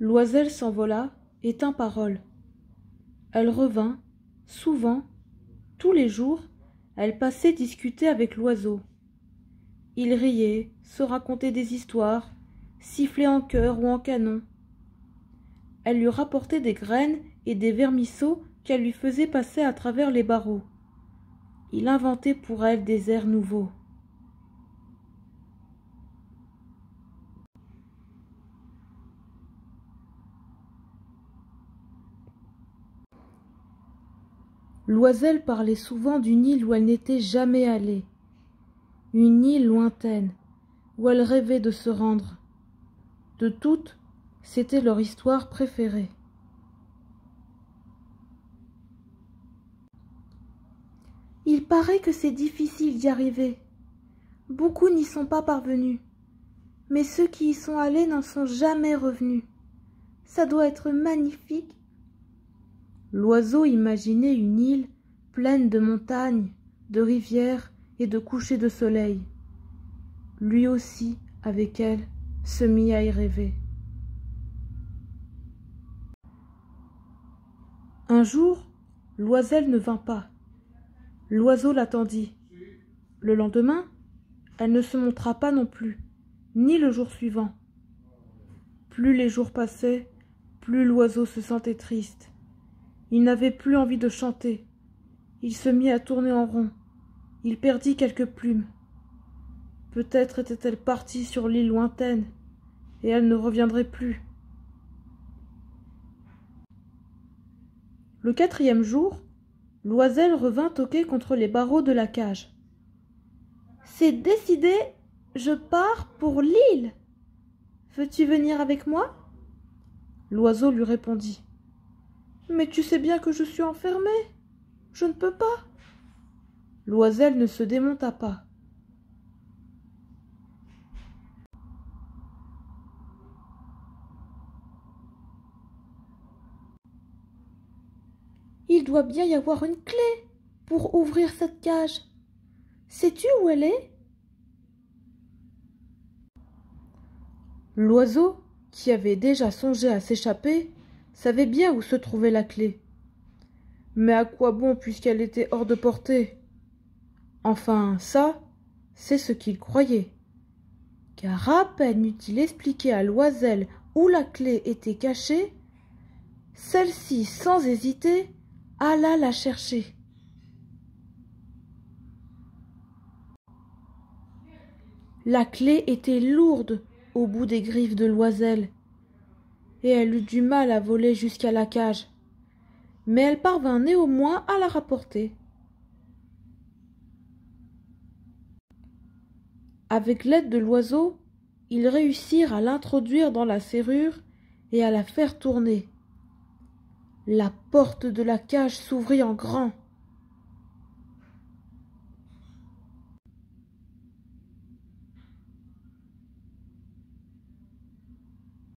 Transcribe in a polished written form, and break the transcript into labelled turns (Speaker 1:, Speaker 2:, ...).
Speaker 1: Loisel s'envola et tint parole. Elle revint, souvent, tous les jours, elle passait discuter avec l'oiseau. Il riait, se racontait des histoires, sifflait en chœur ou en canon. Elle lui rapportait des graines et des vermisseaux qu'elle lui faisait passer à travers les barreaux. Il inventait pour elle des airs nouveaux. Loisel parlait souvent d'une île où elle n'était jamais allée, une île lointaine, où elle rêvait de se rendre. De toutes, c'était leur histoire préférée. Il paraît que c'est difficile d'y arriver. Beaucoup n'y sont pas parvenus, mais ceux qui y sont allés n'en sont jamais revenus. Ça doit être magnifique. L'oiseau imaginait une île pleine de montagnes, de rivières et de couchers de soleil. Lui aussi, avec elle, se mit à y rêver. Un jour, Loisel ne vint pas. L'oiseau l'attendit. Le lendemain, elle ne se montra pas non plus, ni le jour suivant. Plus les jours passaient, plus l'oiseau se sentait triste. Il n'avait plus envie de chanter. Il se mit à tourner en rond. Il perdit quelques plumes. Peut-être était-elle partie sur l'île lointaine, et elle ne reviendrait plus. Le 4e jour, Loisel revint toquer contre les barreaux de la cage. « C'est décidé, je pars pour l'île. Veux-tu venir avec moi ?» L'oiseau lui répondit. « Mais tu sais bien que je suis enfermé. Je ne peux pas. » Loisel ne se démonta pas. Il doit bien y avoir une clé pour ouvrir cette cage. Sais-tu où elle est? L'oiseau, qui avait déjà songé à s'échapper, savait bien où se trouvait la clé. Mais à quoi bon puisqu'elle était hors de portée? Enfin, ça, c'est ce qu'il croyait. Car à peine eut-il expliqué à Loisel où la clé était cachée, celle-ci, sans hésiter, alla la chercher. La clé était lourde au bout des griffes de Loisel, et elle eut du mal à voler jusqu'à la cage, mais elle parvint néanmoins à la rapporter. Avec l'aide de l'oiseau, ils réussirent à l'introduire dans la serrure et à la faire tourner. La porte de la cage s'ouvrit en grand.